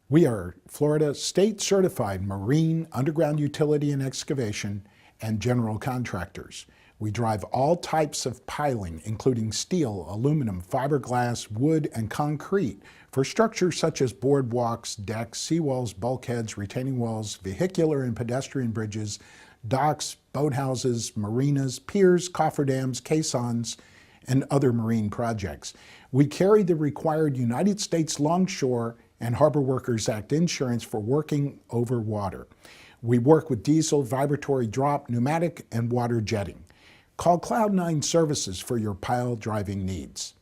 We are Florida state certified marine, underground utility and excavation, and general contractors. We drive all types of piling, including steel, aluminum, fiberglass, wood, and concrete for structures such as boardwalks, decks, seawalls, bulkheads, retaining walls, vehicular and pedestrian bridges, docks, boathouses, marinas, piers, cofferdams, caissons, and other marine projects. We carry the required United States Longshore and Harbor Workers Act insurance for working over water. We work with diesel, vibratory drop, pneumatic, and water jetting. Call Cloud9 Services for your pile driving needs.